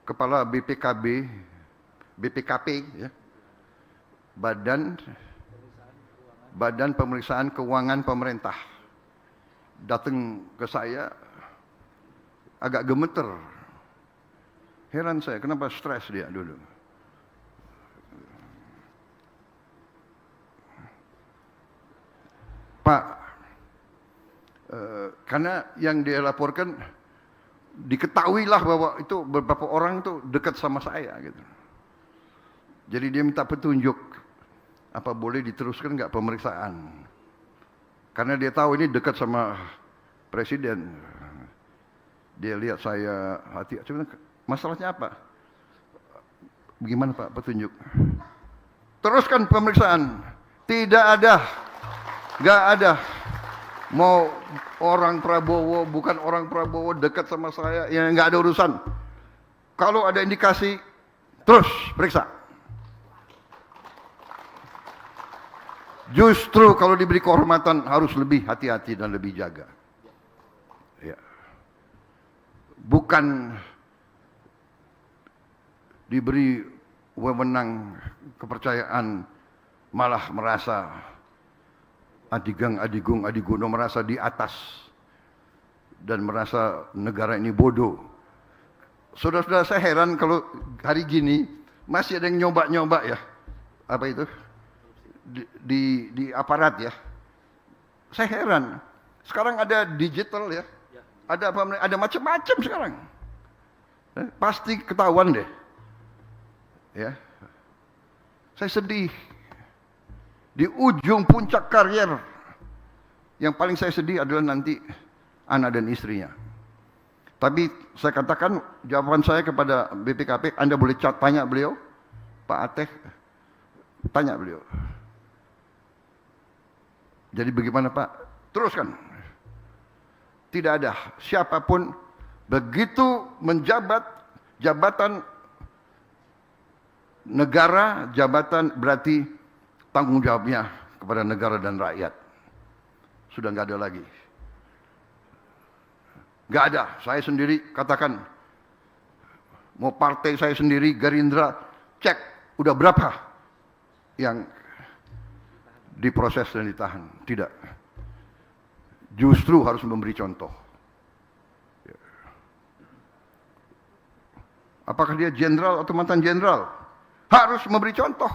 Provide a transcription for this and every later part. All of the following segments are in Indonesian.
Kepala BPKP, ya, Badan Pemeriksaan Keuangan Pemerintah, datang ke saya agak gemeter. Heran saya, kenapa stres dia dulu. Pak, karena yang dia laporkan, diketahuilah bahwa itu beberapa orang itu dekat sama saya gitu. Jadi dia minta petunjuk, apa boleh diteruskan nggak pemeriksaan? Karena dia tahu ini dekat sama presiden. Dia lihat saya hati, masalahnya apa? Bagaimana Pak petunjuk? Teruskan pemeriksaan. Tidak ada, nggak ada. Mau orang Prabowo, bukan orang Prabowo, dekat sama saya, ya nggak ada urusan. Kalau ada indikasi, terus periksa. Justru kalau diberi kehormatan harus lebih hati-hati dan lebih jaga. Ya. Bukan diberi wewenang kepercayaan, malah merasa adigono, merasa di atas dan merasa negara ini bodoh. Saudara-saudara, saya heran kalau hari gini masih ada yang nyoba-nyoba ya, apa itu di aparat ya. Saya heran. Sekarang ada digital ya, ada apa? Ada macam-macam sekarang. Pasti ketahuan deh. Ya, saya sedih. Di ujung puncak karier, yang paling saya sedih adalah nanti anak dan istrinya. Tapi saya katakan, jawaban saya kepada BPKP, Anda boleh tanya beliau, Pak Ateh, tanya beliau. Jadi bagaimana Pak? Teruskan. Tidak ada siapapun begitu menjabat jabatan negara, jabatan berarti tanggung jawabnya kepada negara dan rakyat. Sudah nggak ada lagi. Nggak ada. Saya sendiri katakan, mau partai saya sendiri, Gerindra, cek udah berapa yang diproses dan ditahan. Tidak. Justru harus memberi contoh. Apakah dia jenderal atau mantan jenderal? Harus memberi contoh.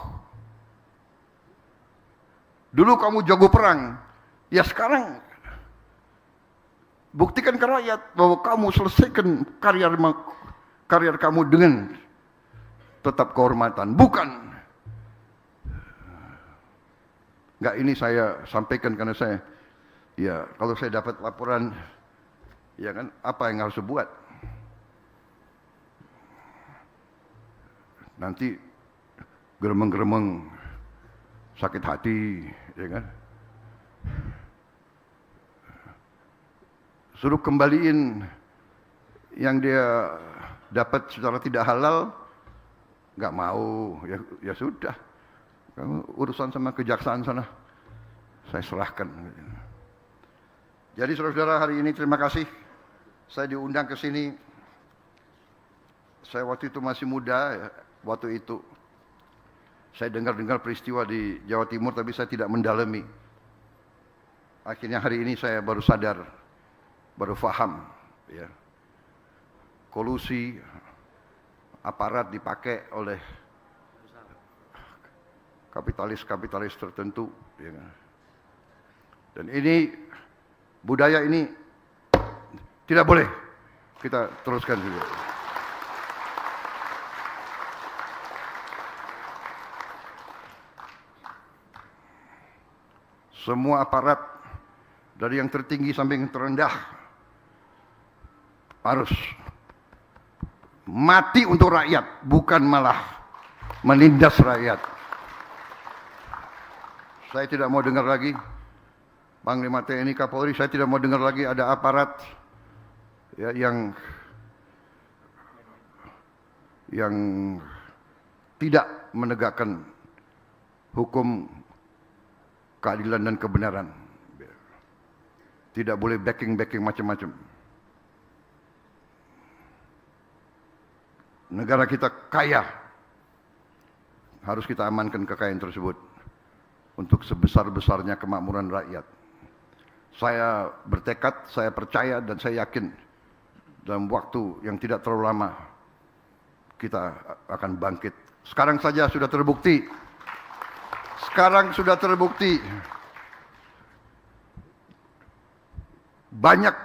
Dulu kamu jago perang, ya sekarang buktikan ke rakyat bahwa kamu selesaikan karier kamu dengan tetap kehormatan. Bukan. Enggak, ini saya sampaikan karena saya, ya kalau saya dapat laporan, ya kan, apa yang harus saya buat? Nanti geremeng-geremeng, sakit hati, ya kan? Suruh kembaliin yang dia dapat secara tidak halal, nggak mau, ya sudah. Kamu urusan sama kejaksaan sana, saya serahkan. Jadi saudara-saudara, hari ini terima kasih. Saya diundang ke sini. Saya waktu itu masih muda, ya, waktu itu. Saya dengar-dengar peristiwa di Jawa Timur, tapi saya tidak mendalami. Akhirnya hari ini saya baru sadar, baru paham, ya. Kolusi aparat dipakai oleh kapitalis-kapitalis tertentu, ya. Dan ini budaya ini tidak boleh kita teruskan juga. Semua aparat dari yang tertinggi sampai yang terendah harus mati untuk rakyat, bukan malah menindas rakyat. Saya tidak mau dengar lagi Panglima TNI Kapolri, saya tidak mau dengar lagi ada aparat ya, yang tidak menegakkan hukum, keadilan dan kebenaran. Tidak boleh backing macam-macam. negara kita kaya, harus kita amankan kekayaan tersebut untuk sebesar-besarnya kemakmuran rakyat. Saya bertekad, saya percaya dan saya yakin dalam waktu yang tidak terlalu lama kita akan bangkit. Sekarang saja sudah terbukti. Sekarang sudah terbukti. Banyak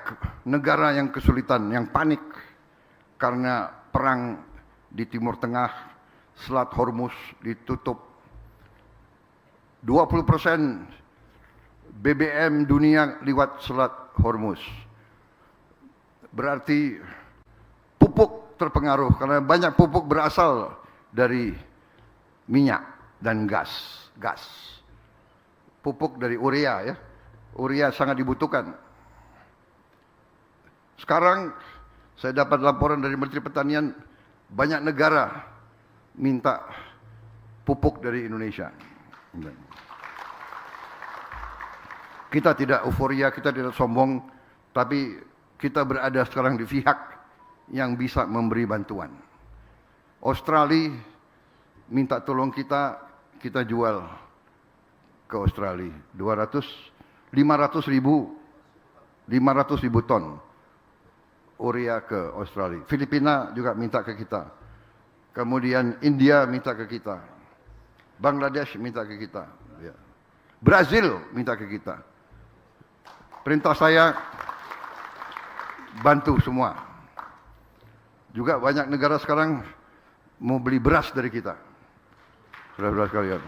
negara yang kesulitan, yang panik karena perang di Timur Tengah, Selat Hormuz ditutup. 20% BBM dunia lewat Selat Hormuz. Berarti pupuk terpengaruh karena banyak pupuk berasal dari minyak dan gas. Pupuk dari urea ya. Urea sangat dibutuhkan. Sekarang saya dapat laporan dari Menteri Pertanian, banyak negara minta pupuk dari Indonesia. Kita tidak euforia, kita tidak sombong, tapi kita berada sekarang di pihak yang bisa memberi bantuan. Australia minta tolong kita, kita jual ke Australia 500 ribu ton urea ke Australia. Filipina juga minta ke kita. Kemudian India minta ke kita. Bangladesh minta ke kita. Ya. Brazil minta ke kita. Perintah saya bantu semua. Juga banyak negara sekarang mau beli beras dari kita. Saudara-saudara sekalian.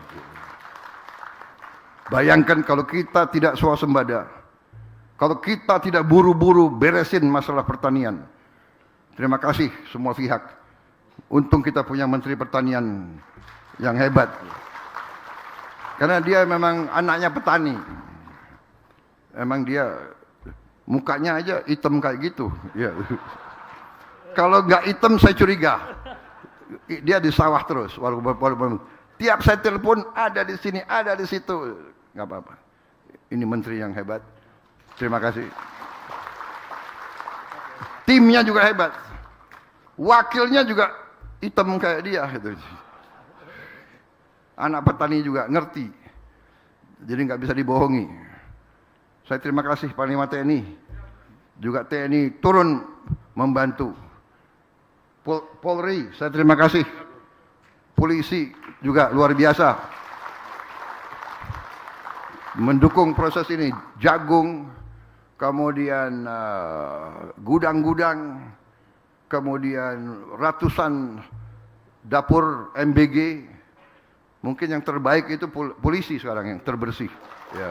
Bayangkan kalau kita tidak swasembada, kalau kita tidak buru-buru beresin masalah pertanian. Terima kasih semua pihak. Untung kita punya Menteri Pertanian yang hebat. Karena dia memang anaknya petani. Emang dia mukanya aja hitam kayak gitu. Ya. Kalau nggak hitam saya curiga. Dia di sawah terus. Walaupun tiap saya telepon ada di sini, ada di situ. Nggak apa-apa. Ini menteri yang hebat. Terima kasih. Timnya juga hebat. Wakilnya juga hitam kayak dia. Gitu. Anak petani juga ngerti. Jadi nggak bisa dibohongi. Saya terima kasih Panglima TNI. Juga TNI turun membantu. Polri, saya terima kasih. Polisi juga luar biasa. Mendukung proses ini. Jagung, kemudian gudang-gudang, kemudian ratusan dapur MBG. Mungkin yang terbaik itu polisi sekarang yang terbersih. Ya.